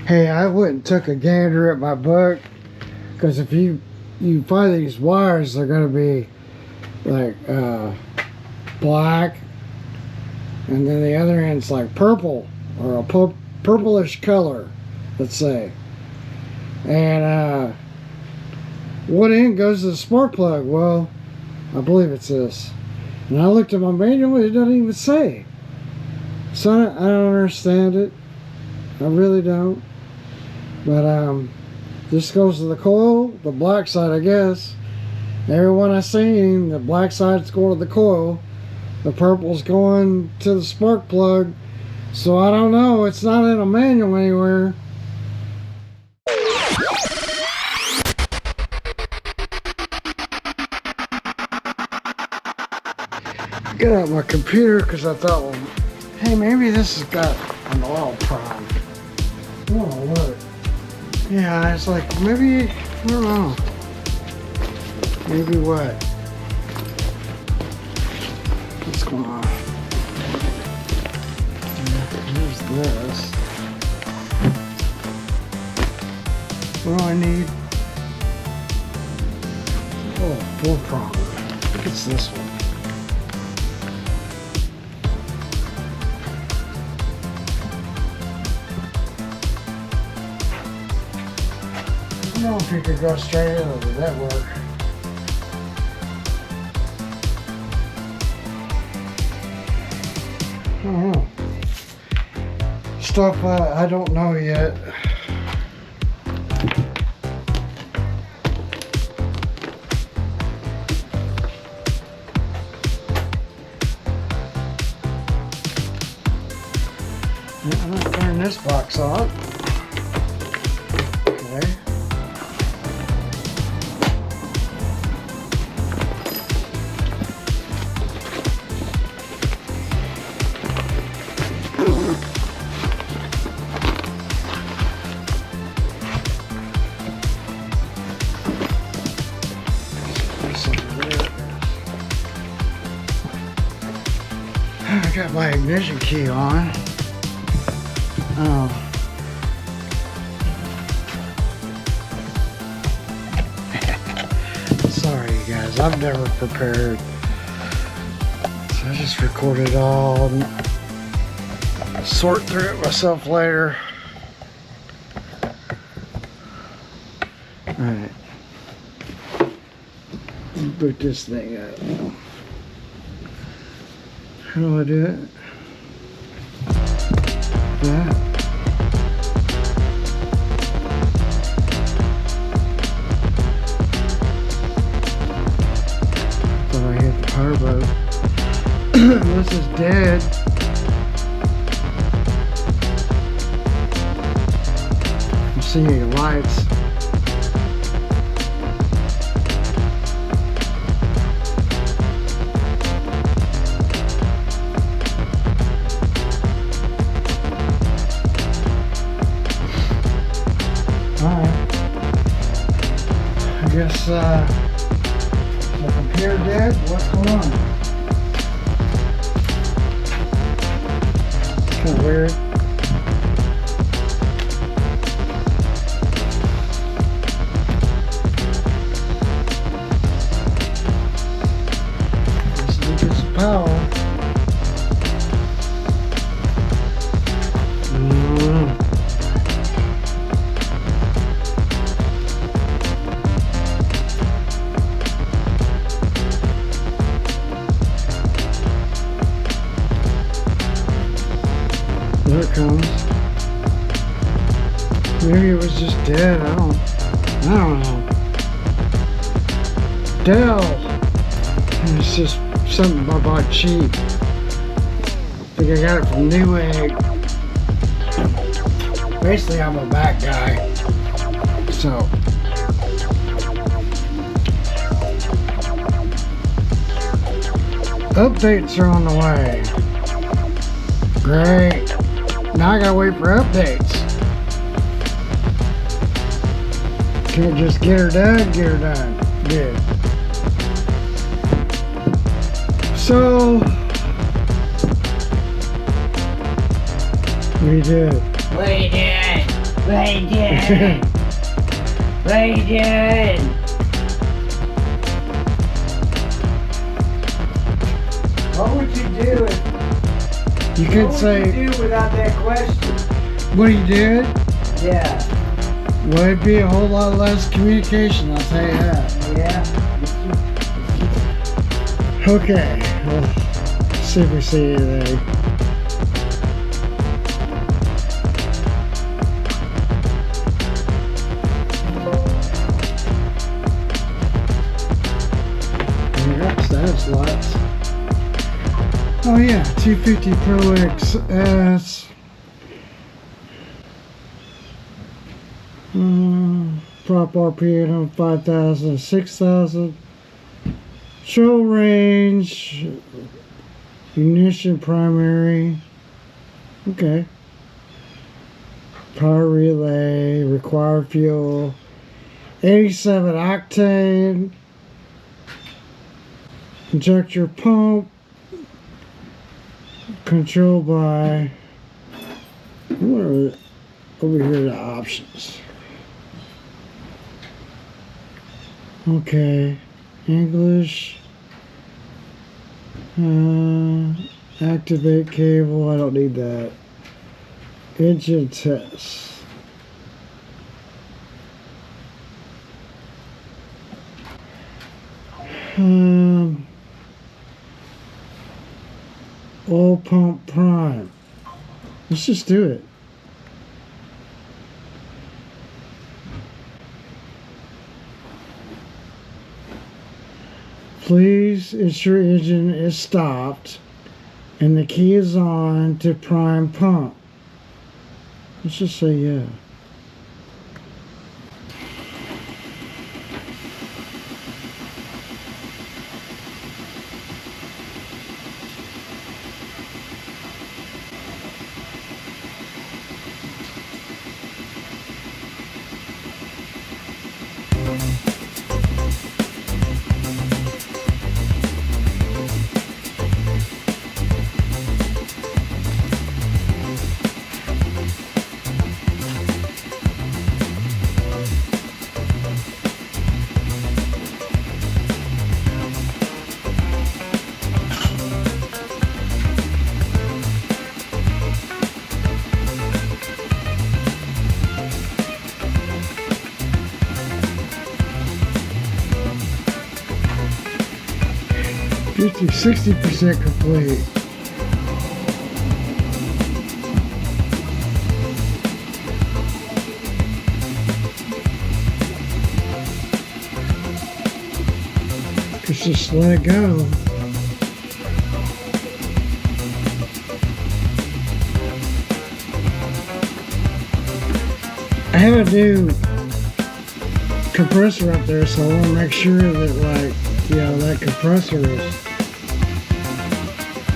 Hey, I went and took a gander at my book, because if you find these wires, they're going to be like black, and then the other end's like purple, or a purplish color, let's say. And what end goes to the spark plug? Well, I believe it's this. And I looked at my manual, it doesn't even say. So I don't understand it. I really don't. But this goes to the coil, the black side, I guess. Everyone I've seen, the black side's going to the coil, the purple's going to the spark plug. So I don't know, it's not in a manual anywhere. Get out my computer because I thought, well, hey, maybe this has got an oil problem. Oh, look. Yeah, it's like, maybe, I don't know. Maybe what? What's going on? Here's this. What do I need? Oh, 4-prong. What's this one? I don't know if you could go straight in, or did that work? I don't know. Stuff I don't know yet. I'm not turning this box on. Okay. I got my ignition key on. Oh. Sorry, you guys. I've never prepared. So I just recorded it all and sort through it myself later. Alright. Boot this thing up. How do I do it? That. Thought I hit the power boat. This is dead. I'm seeing lights. I guess the computer dead. What's going on? It's kind of weird. Just need to get some power. There it comes. Maybe it was just dead. I don't know. Dell. It's just something I bought cheap. I think I got it from Newegg. Basically, I'm a Mac guy. So. Updates are on the way. Great. Now I gotta wait for updates. Can't just get her done, get her done. Good. So, what do you do? What are you doing? What are you doing? What are you doing? What would you do if You could say, what would you do without that question? what are you doing? Yeah. Well, it'd be a whole lot less communication, I'll tell you that. Yeah. Okay, well, see if we see anything. That's lots. Oh yeah, 250 ProXs. Prop RPM on 5,000, 6,000. Show range. Ignition primary. Okay. Power relay. Required fuel. 87 octane. Injector pump. Controlled by. What are over here the options? Okay, English. Activate cable. I don't need that. Engine test. Oil pump prime. Let's just do it. Please ensure engine is stopped and the key is on to prime pump. Let's just say yeah. Fifty, 60% complete. Just let it go. I have a new compressor up there, so I want to make sure that, like, you know, that compressor is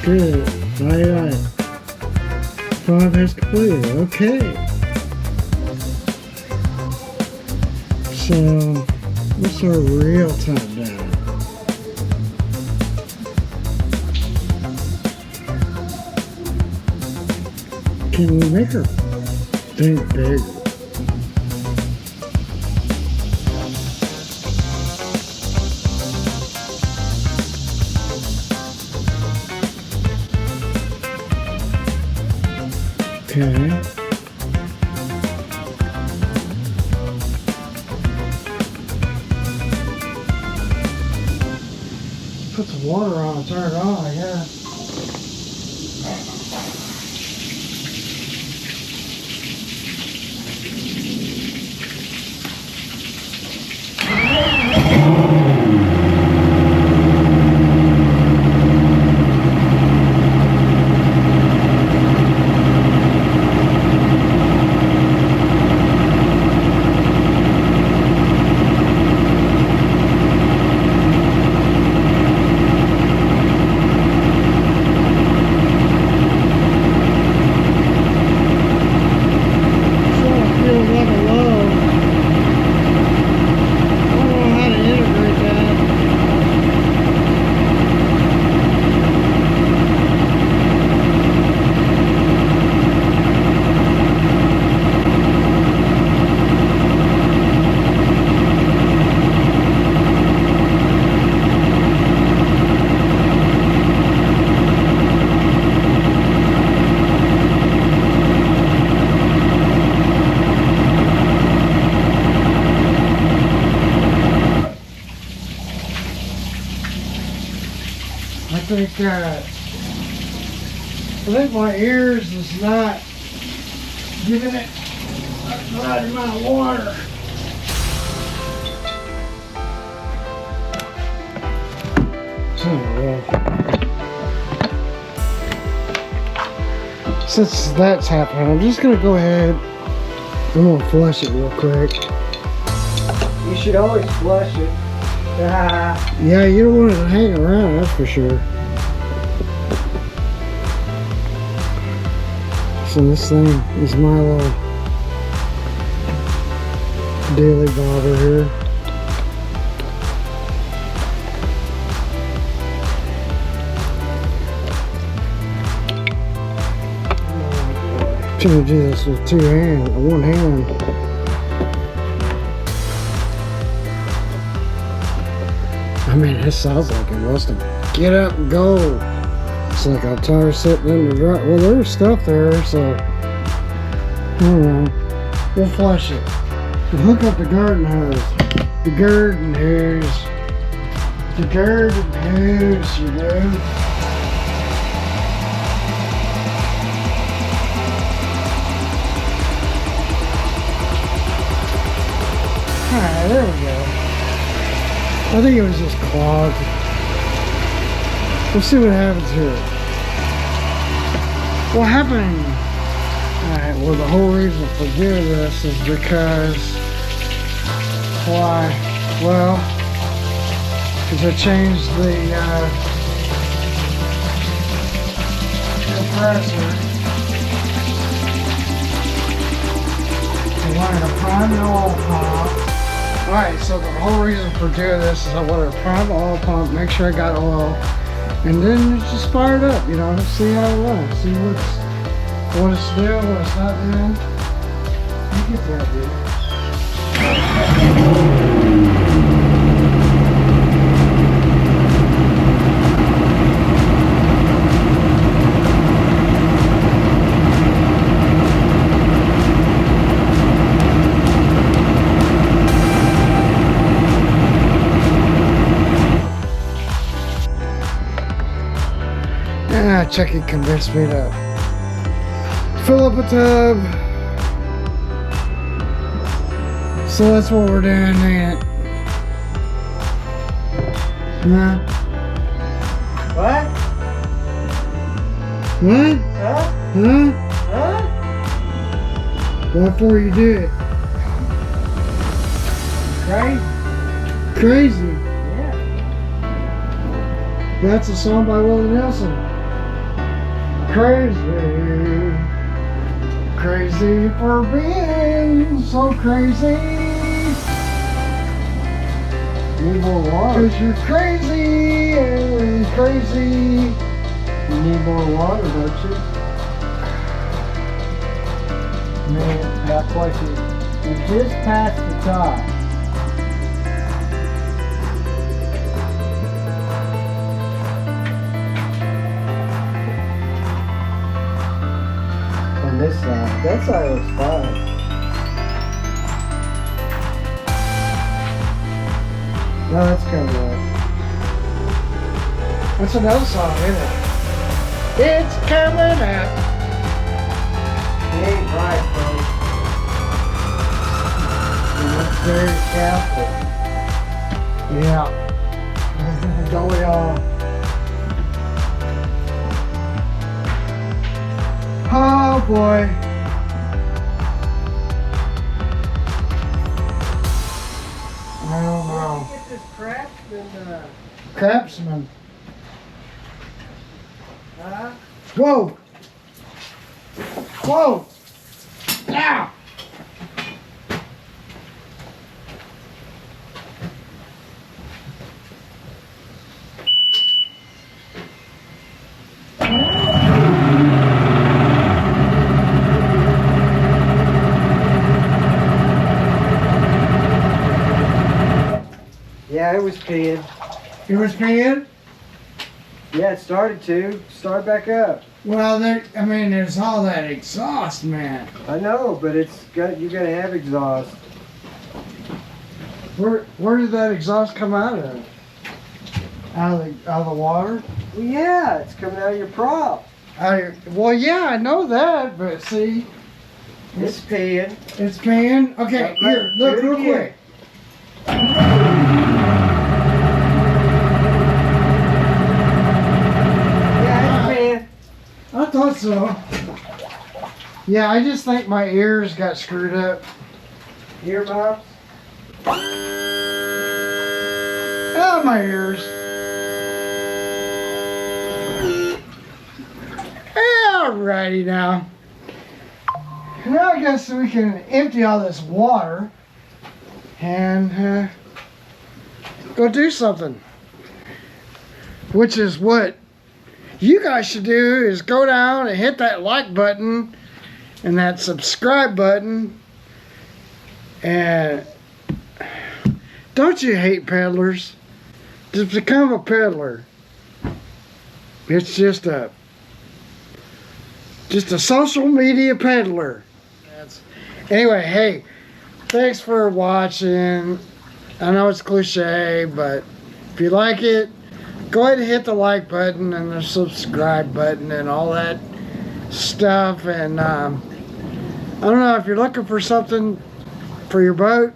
good. Right. 5 has completed. Okay. So, what's our real time down? Can we make her think bigger? Okay. Put the water on and turn it on, I guess. think my ears is not giving it the right amount of water. Oh, well. Since that's happening, I'm just gonna go ahead. I'm gonna flush it real quick. You should always flush it. Yeah, you don't want it to hang around, that's for sure. So this thing is my little daily bobber here. I'm trying to do this with one hand. I mean, it sounds like it must have get up and go. It's like a tire sitting in the dry. Well, there's stuff there, so I don't know. We'll flush it. We'll hook up the garden hose. The garden hose. The garden hose, you know. Alright, there we go. I think it was just clogged. We'll see what happens here. What happened? Alright, well, the whole reason for doing this is because why? Well, because I changed the compressor. I wanted to prime the oil pump. Alright, so the whole reason for doing this is I wanted to prime the oil pump, make sure I got oil, and then just fire it up, you know, see how it runs, see what it's doing, what it's not doing. You get that, dude. Chucky convinced me to fill up a tub. So that's what we're doing, ain't it? Huh? What? What? Huh? Huh? Huh? What for you do it? Crazy? Crazy. Yeah. That's a song by Willie Nelson. Crazy, crazy for being so crazy. Need more water. 'Cause you're crazy and crazy. You need more water, don't you? Man, not quite yet. You're just past the top. This side. That side looks fine. No, that's coming up. That's another song, isn't it? It's coming up. It ain't right, bro. You look very careful. Yeah. Don't we all? Oh boy. I don't know. Get this craftsman, Craftsman. huh? Whoa! Whoa! Ow! Yeah, it was peeing. It was peeing? Yeah, it started to. Start back up. Well, there's all that exhaust, man. I know, but you gotta have exhaust. Where did that exhaust come out of? Out of the water? Well, yeah, it's coming out of your prop. Well, yeah, I know that, but see, It's peeing. it's paying. Okay, Okay, here, look do it real again. quick. Yeah, it's peeing. I thought so. Yeah, I just think my ears got screwed up. Ear pops. Oh, my ears. Alrighty now. Now I guess we can empty all this water and go do something. Which is what you guys should do, is go down and hit that like button and that subscribe button. And don't you hate peddlers? Just become a peddler. It's just a social media peddler. Anyway, hey, thanks for watching. I know it's cliche, but if you like it, go ahead and hit the like button and the subscribe button and all that stuff. And I don't know, if you're looking for something for your boat,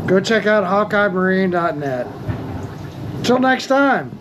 go check out HawkeyeMarine.net. Until next time.